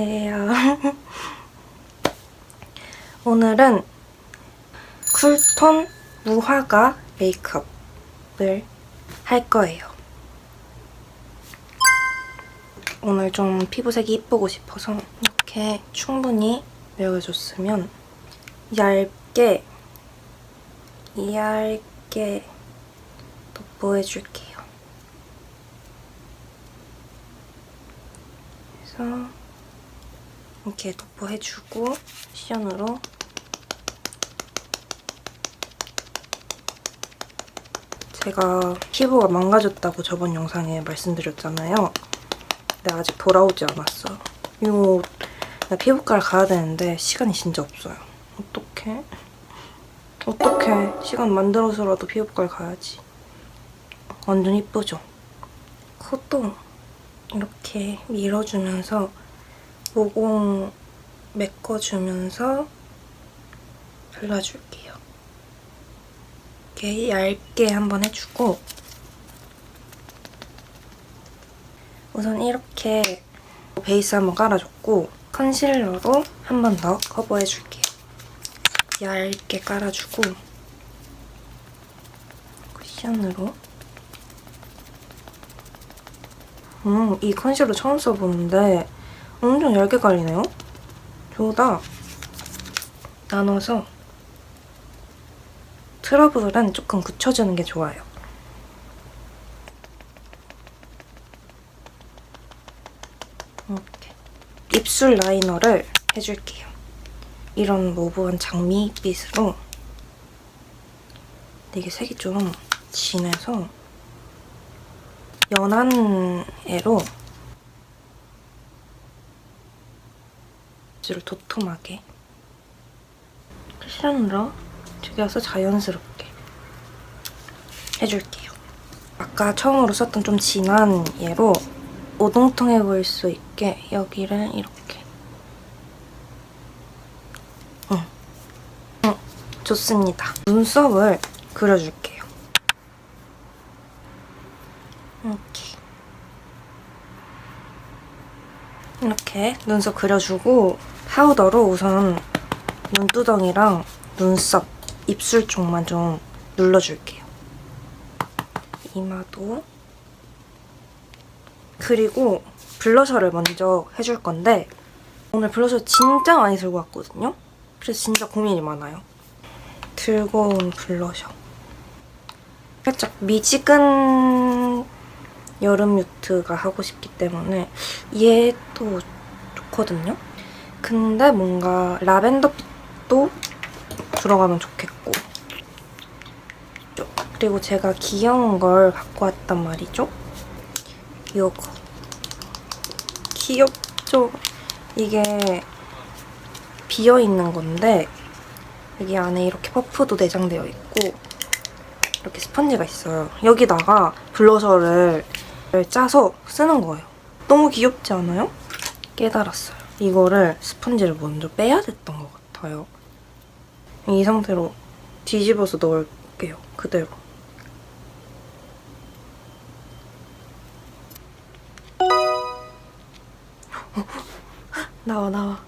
안녕하세요. 오늘은 쿨톤 무화과 메이크업을 할 거예요. 오늘 좀 피부색이 이쁘고 싶어서 이렇게 충분히 메워줬으면 얇게 돋보여줄게요. 그래서 이렇게 돋보해주고 쿠션으로 제가 피부가 망가졌다고 저번 영상에 말씀드렸잖아요. 근데 아직 돌아오지 않았어. 이거 나 피부과를 가야 되는데 시간이 진짜 없어요. 어떡해. 시간 만들어서라도 피부과를 가야지. 완전 이쁘죠? 코도 이렇게 밀어주면서 모공 메꿔주면서 발라줄게요. 이렇게 얇게 한번 해주고 우선 이렇게 베이스 한번 깔아줬고 컨실러로 한 번 더 커버해줄게요. 얇게 깔아주고 쿠션으로 이 컨실러 처음 써보는데 엄청 얇게 깔리네요? 좋다. 나눠서 트러블은 조금 굳혀주는 게 좋아요. 이렇게 입술 라이너를 해줄게요. 이런 모브한 장미빛으로. 근데 이게 색이 좀 진해서 연한 애로 입술을 도톰하게 쿠션으로 죽여서 자연스럽게 해줄게요. 아까 처음으로 썼던 좀 진한 얘로 오동통해 보일 수 있게 여기를 이렇게 좋습니다. 눈썹을 그려줄게요. 이렇게 눈썹 그려주고 파우더로 우선 눈두덩이랑 눈썹, 입술 쪽만 좀 눌러줄게요. 이마도. 그리고 블러셔를 먼저 해줄 건데 오늘 블러셔 진짜 많이 들고 왔거든요? 그래서 진짜 고민이 많아요. 들고 온 블러셔. 살짝 미지근 여름 뮤트가 하고 싶기 때문에 얘도 좋거든요? 근데 뭔가 라벤더빛도 들어가면 좋겠고. 그리고 제가 귀여운 걸 갖고 왔단 말이죠? 요거. 귀엽죠? 이게 비어있는 건데 여기 안에 이렇게 퍼프도 내장되어 있고 이렇게 스펀지가 있어요. 여기다가 블러셔를 짜서 쓰는 거예요. 너무 귀엽지 않아요? 깨달았어요. 이거를 스펀지를 먼저 빼야 됐던 것 같아요. 이 상태로 뒤집어서 넣을게요. 그대로. 나와.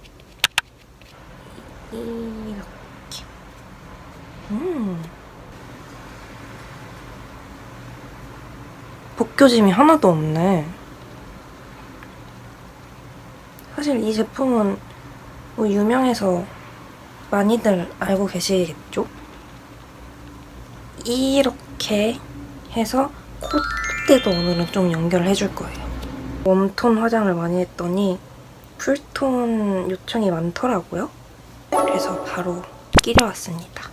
이렇게. 벗겨짐이 하나도 없네. 사실 이 제품은 뭐 유명해서 많이들 알고 계시겠죠? 이렇게 해서 콧대도 오늘은 좀 연결을 해줄 거예요. 웜톤 화장을 많이 했더니 쿨톤 요청이 많더라고요. 그래서 바로 끼려왔습니다.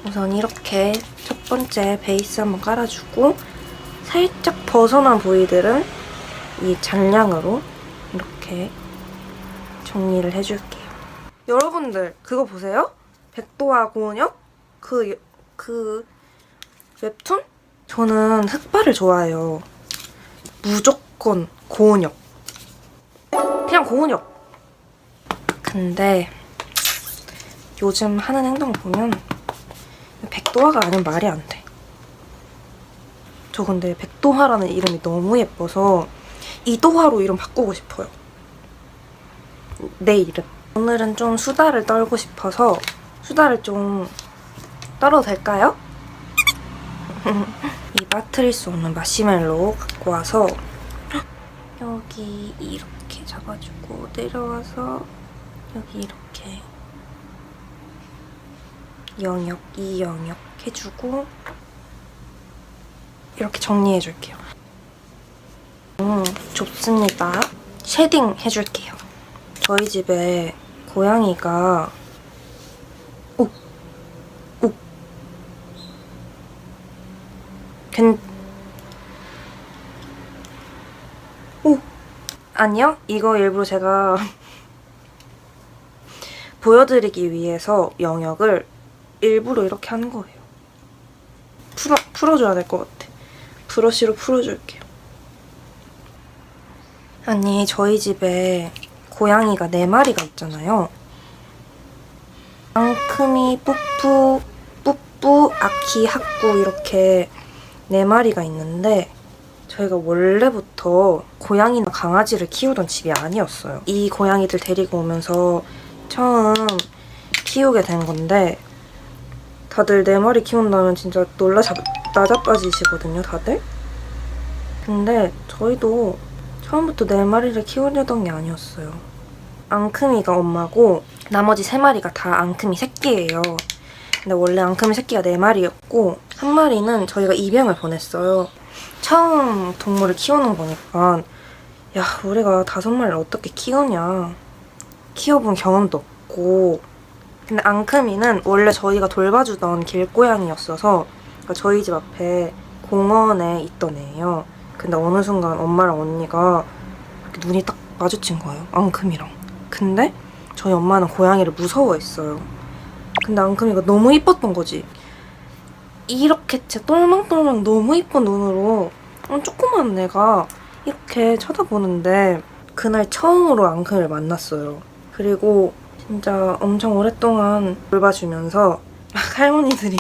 우선 이렇게 첫 번째 베이스 한번 깔아주고 살짝 벗어난 부위들은 이 잔량으로 이렇게 정리를 해줄게요. 여러분들 그거 보세요? 백도와 고은혁? 그 웹툰? 저는 흑발을 좋아해요. 무조건 고은혁. 그냥 고은혁. 근데 요즘 하는 행동 보면 백도화가 아니면 말이 안 돼. 저 근데 백도화라는 이름이 너무 예뻐서 이도화로 이름 바꾸고 싶어요. 내일은. 오늘은 좀 수다를 떨고 싶어서 수다를 좀 떨어도 될까요? 이 빠뜨릴 수 없는 마시멜로 갖고 와서 여기 이렇게 잡아주고 내려와서 여기 이렇게 영역, 이 영역 해주고 이렇게 정리해줄게요. 좋습니다. 쉐딩 해줄게요. 저희 집에 고양이가 아니요? 이거 일부러 제가 보여드리기 위해서 영역을 일부러 이렇게 하는 거예요. 풀어줘야 될 것 같아. 브러쉬로 풀어줄게요. 아니, 저희 집에 고양이가 4마리가 있잖아요. 앙크미, 뿌뿌, 뿌뿌, 아키, 하꾸 이렇게 4마리가 있는데 저희가 원래부터 고양이나 강아지를 키우던 집이 아니었어요. 이 고양이들 데리고 오면서 처음 키우게 된 건데 다들 4마리 키운다면 진짜 나자빠지시거든요, 다들? 근데 저희도 처음부터 4마리를 키우려던 게 아니었어요. 앙크미가 엄마고 나머지 3마리가 다 앙크미 새끼예요. 근데 원래 앙크미 새끼가 4마리였고 한 마리는 저희가 입양을 보냈어요. 처음 동물을 키우는 거니까 야, 우리가 5마리를 어떻게 키우냐. 키워본 경험도 없고. 근데 앙크미는 원래 저희가 돌봐주던 길고양이였어서 그러니까 저희 집 앞에 공원에 있던 애예요. 근데 어느 순간 엄마랑 언니가 이렇게 눈이 딱 마주친 거예요. 앙크미랑. 근데 저희 엄마는 고양이를 무서워했어요. 근데 앙크미가 너무 이뻤던 거지. 이렇게 진짜 똘망똘망 너무 이쁜 눈으로 조그만 애가 이렇게 쳐다보는데 그날 처음으로 앙크미를 만났어요. 그리고 진짜 엄청 오랫동안 돌봐주면서 할머니들이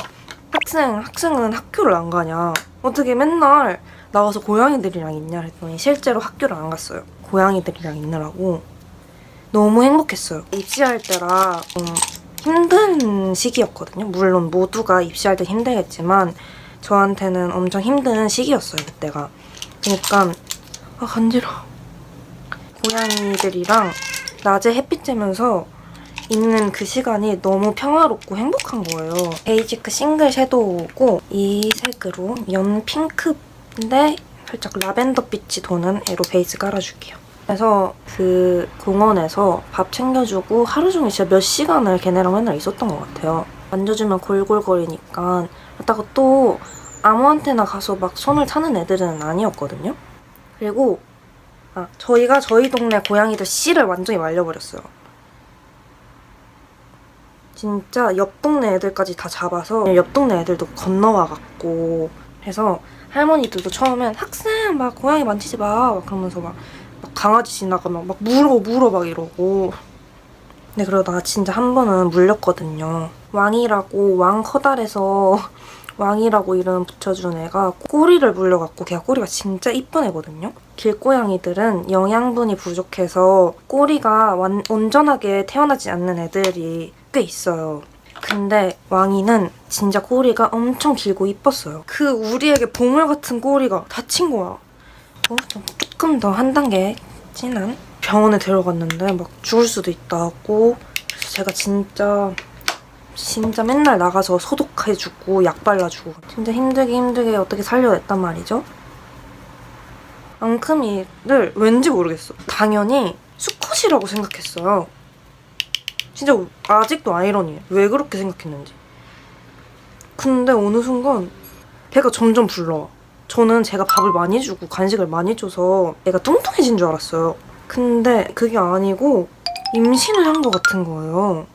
학생은 학교를 안 가냐, 어떻게 맨날 나와서 고양이들이랑 있냐 했더니 실제로 학교를 안 갔어요. 고양이들이랑 있느라고. 너무 행복했어요. 입시할 때라 힘든 시기였거든요. 물론 모두가 입시할 때 힘들겠지만 저한테는 엄청 힘든 시기였어요, 그때가. 그러니까 간지러워. 고양이들이랑 낮에 햇빛 쬐면서 있는 그 시간이 너무 평화롭고 행복한 거예요. 베이지크 싱글 섀도우고 이 색으로 연 핑크인데 살짝 라벤더 빛이 도는 애로 베이스 깔아줄게요. 그래서 그 공원에서 밥 챙겨주고 하루 종일 진짜 몇 시간을 걔네랑 맨날 있었던 것 같아요. 만져주면 골골거리니까. 그렇다고 또 아무한테나 가서 막 손을 타는 애들은 아니었거든요. 그리고 저희가 저희 동네 고양이들 씨를 완전히 말려버렸어요. 진짜 옆 동네 애들까지 다 잡아서 옆 동네 애들도 건너와갖고 해서 할머니들도 처음엔 학생 막 고양이 만지지 마 막 그러면서 막 강아지 지나가면 막 물어 막 이러고. 근데 그러다가 진짜 한 번은 물렸거든요. 왕이라고, 왕 커달에서 왕이라고 이름 붙여준 애가 꼬리를 물려갖고 걔가 꼬리가 진짜 이쁜 애거든요. 길고양이들은 영양분이 부족해서 꼬리가 온전하게 태어나지 않는 애들이 꽤 있어요. 근데 왕이는 진짜 꼬리가 엄청 길고 이뻤어요. 그 우리에게 보물 같은 꼬리가 다친 거야. 조금 더 한 단계 진한 병원에 데려갔는데 막 죽을 수도 있다고. 그래서 제가 진짜 맨날 나가서 소독해주고 약 발라주고 진짜 힘들게 어떻게 살려냈단 말이죠. 앙크미를 왠지 모르겠어. 당연히 수컷이라고 생각했어요. 진짜 아직도 아이러니해. 왜 그렇게 생각했는지. 근데 어느 순간 배가 점점 불러와. 저는 제가 밥을 많이 주고 간식을 많이 줘서 애가 뚱뚱해진 줄 알았어요. 근데 그게 아니고 임신을 한 것 같은 거예요.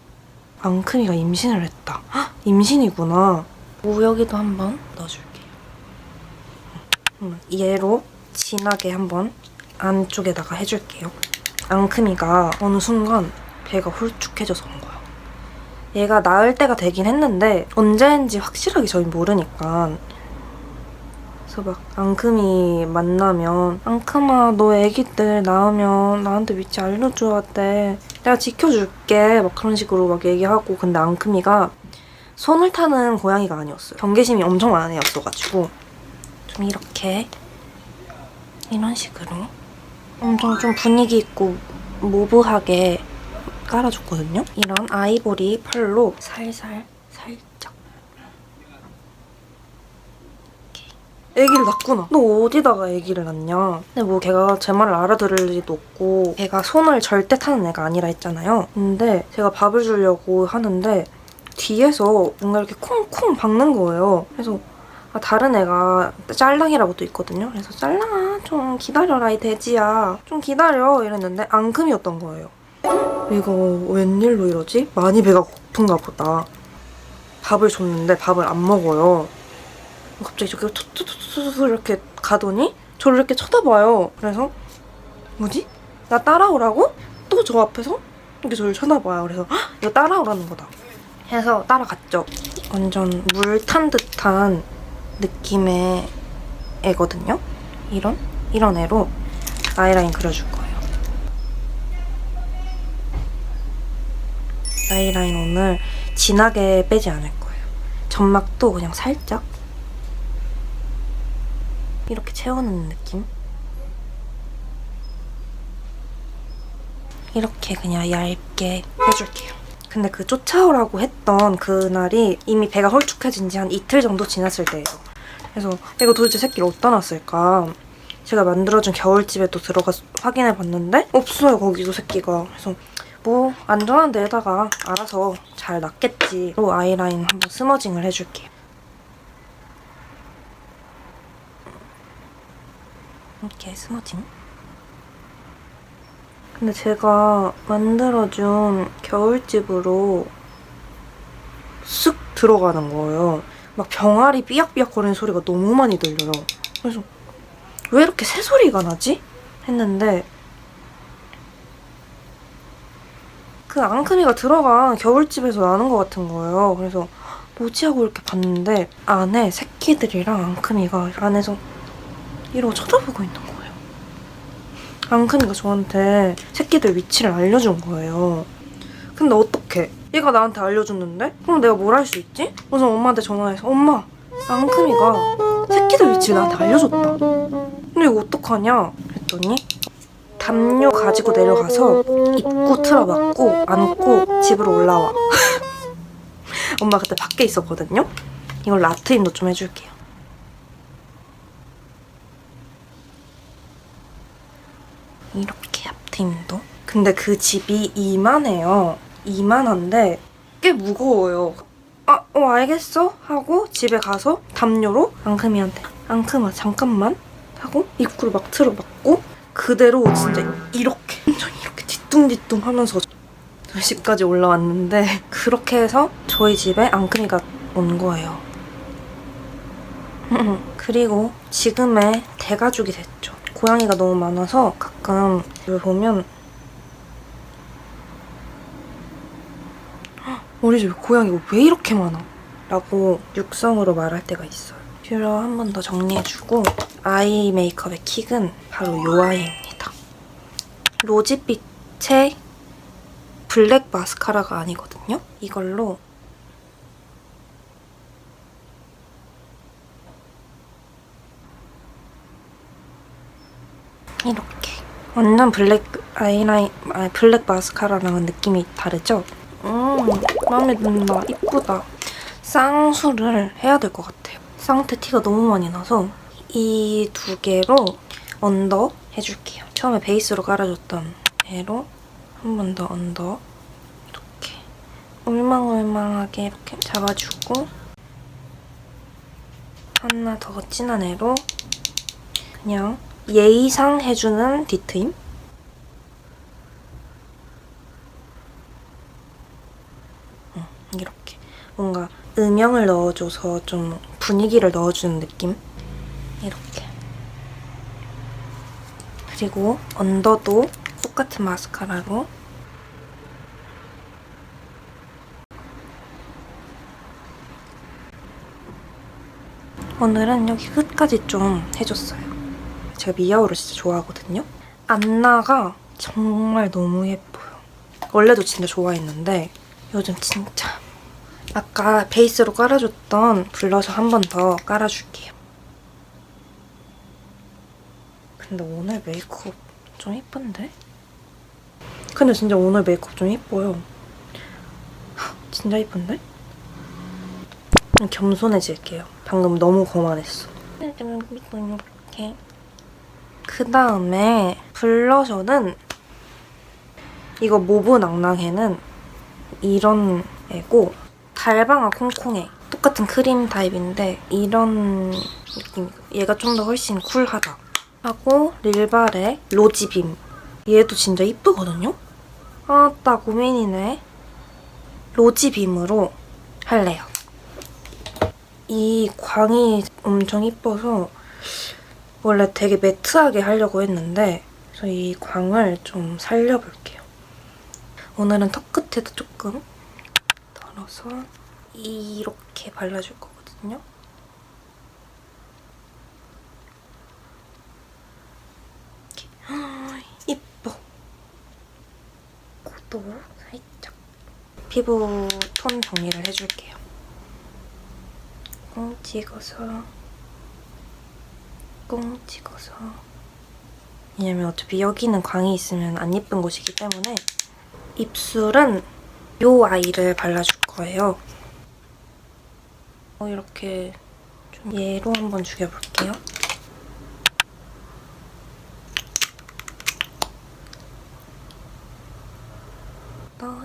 앙크미가 임신을 했다. 헉, 임신이구나. 우여기도 한번 넣어줄게요. 얘로 진하게 한번 안쪽에다가 해줄게요. 앙크미가 어느 순간 배가 홀쭉해져서 온 거야. 얘가 낳을 때가 되긴 했는데 언제인지 확실하게 저희 모르니까 그래서 막 앙큼이 만나면 앙큼아 너 애기들 낳으면 나한테 위치 알려줘야 돼. 내가 지켜줄게. 막 그런 식으로 막 얘기하고 근데 앙큼이가 손을 타는 고양이가 아니었어요. 경계심이 엄청 많은 애였어가지고 좀 이렇게 이런 식으로 엄청 좀 분위기 있고 모브하게 깔아줬거든요. 이런 아이보리 펄로 살살 살짝 애기를 낳구나. 너 어디다가 애기를 낳냐? 근데 뭐 걔가 제 말을 알아들을 리도 없고 걔가 손을 절대 타는 애가 아니라 했잖아요. 근데 제가 밥을 주려고 하는데 뒤에서 뭔가 이렇게 콩콩 박는 거예요. 그래서 다른 애가 짤랑이라고 또 있거든요. 그래서 짤랑아 좀 기다려라 이 돼지야. 좀 기다려 이랬는데 앙큼이었던 거예요. 이거 웬일로 이러지? 많이 배가 고픈가 보다. 밥을 줬는데 밥을 안 먹어요. 갑자기 저렇게 툭툭툭툭 이렇게 가더니 저를 이렇게 쳐다봐요. 그래서 뭐지? 나 따라오라고? 또 저 앞에서 이렇게 저를 쳐다봐요. 그래서 헉, 이거 따라오라는 거다. 해서 따라갔죠. 완전 물 탄 듯한 느낌의 애거든요. 이런 애로 아이라인 그려줄 거예요. 아이라인 오늘 진하게 빼지 않을 거예요. 점막도 그냥 살짝 이렇게 채우는 느낌? 이렇게 그냥 얇게 해줄게요. 근데 그 쫓아오라고 했던 그날이 이미 배가 홀쭉해진 지 한 이틀 정도 지났을 때예요. 그래서 이거 도대체 새끼를 어디다 놨을까? 제가 만들어준 겨울집에 또 들어가서 확인해봤는데 없어요, 거기도 새끼가. 그래서 뭐 안전한 데에다가 알아서 잘 놨겠지. 또 아이라인 한번 스머징을 해줄게요. 이렇게 스머징. 근데 제가 만들어준 겨울집으로 쓱 들어가는 거예요. 막 병아리 삐약삐약거리는 소리가 너무 많이 들려요. 그래서 왜 이렇게 새소리가 나지? 했는데 그 앙큼이가 들어간 겨울집에서 나는 것 같은 거예요. 그래서 뭐지 하고 이렇게 봤는데 안에 새끼들이랑 앙큼이가 안에서 이러고 쳐다보고 있는 거예요. 앙큼이가 저한테 새끼들 위치를 알려준 거예요. 근데 어떡해? 얘가 나한테 알려줬는데? 그럼 내가 뭘 할 수 있지? 우선 엄마한테 전화해서 엄마! 앙큼이가 새끼들 위치를 나한테 알려줬다. 근데 이거 어떡하냐? 그랬더니 담요 가지고 내려가서 입구 틀어막고 안고 집으로 올라와. 엄마 그때 밖에 있었거든요? 이걸 라트임도 좀 해줄게요. 이렇게 앞트임도. 근데 그 집이 이만해요. 이만한데 꽤 무거워요. 알겠어? 하고 집에 가서 담요로 앙큼이한테 앙큼아 잠깐만 하고 입구를 막 틀어막고 그대로 진짜 이렇게 완전 이렇게 뒤뚱뒤뚱 하면서 저희 집까지 올라왔는데 그렇게 해서 저희 집에 앙큼이가 온 거예요. 그리고 지금의 대가족이 됐죠. 고양이가 너무 많아서 가끔 이걸 보면 우리 집에 고양이가 왜 이렇게 많아? 라고 육성으로 말할 때가 있어요. 뷰러 한 번 더 정리해주고 아이 메이크업의 킥은 바로 이 아이입니다. 로지빛의 블랙 마스카라가 아니거든요. 이걸로 이렇게 완전 블랙 아이라인, 블랙 마스카라랑은 느낌이 다르죠? 마음에 든다. 이쁘다. 쌍수를 해야 될 것 같아요. 쌍태 티가 너무 많이 나서 이 두 개로 언더 해줄게요. 처음에 베이스로 깔아줬던 얘로 한 번 더 언더 이렇게 울망울망하게 이렇게 잡아주고 하나 더 진한 애로 그냥 예의상 해주는 뒤트임. 이렇게 뭔가 음영을 넣어줘서 좀 분위기를 넣어주는 느낌? 이렇게. 그리고 언더도 똑같은 마스카라로 오늘은 여기 끝까지 좀 해줬어요. 제가 미아오를 진짜 좋아하거든요. 안나가 정말 너무 예뻐요. 원래도 진짜 좋아했는데 요즘 진짜. 아까 베이스로 깔아줬던 블러셔 한 번 더 깔아줄게요. 근데 오늘 메이크업 좀 예쁜데? 근데 진짜 오늘 메이크업 좀 예뻐요. 진짜 예쁜데? 겸손해질게요. 방금 너무 거만했어. 이렇게. 그 다음에 블러셔는 이거 모브 낭낭해는 이런 애고 달방아 콩콩해. 똑같은 크림 타입인데 이런 느낌. 얘가 좀 더 훨씬 쿨하다. 하고 릴바레 로지빔. 얘도 진짜 이쁘거든요? 아따 고민이네. 로지빔으로 할래요. 이 광이 엄청 이뻐서 원래 되게 매트하게 하려고 했는데 그래서 이 광을 좀 살려볼게요. 오늘은 턱 끝에도 조금 덜어서 이렇게 발라줄 거거든요. 이뻐. 코도 살짝. 피부 톤 정리를 해줄게요. 꽁 찍어서 꽁 찍어서. 왜냐면 어차피 여기는 광이 있으면 안 예쁜 곳이기 때문에. 입술은 이 아이를 발라줄 거예요. 이렇게 좀 얘로 한번 죽여볼게요.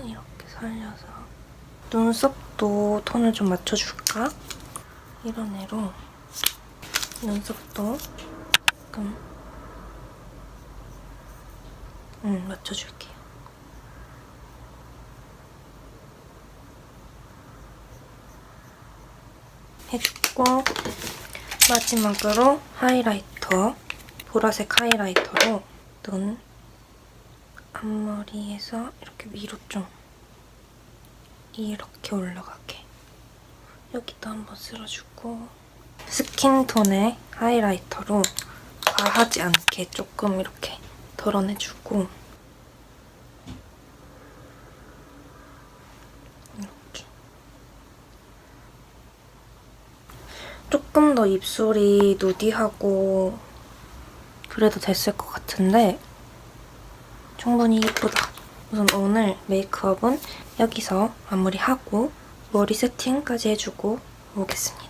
이렇게 살려서 눈썹도 톤을 좀 맞춰줄까? 이런 애로 눈썹도 조금 맞춰줄게요. 해주고 마지막으로 하이라이터, 보라색 하이라이터로 눈 앞머리에서 이렇게 위로 좀 이렇게 올라가게 여기도 한번 쓸어주고 스킨톤의 하이라이터로 과하지 않게 조금 이렇게 덜어내주고 이렇게 조금 더 입술이 누디하고 그래도 됐을 것 같은데 충분히 예쁘다. 우선 오늘 메이크업은 여기서 마무리하고 머리 세팅까지 해주고 오겠습니다.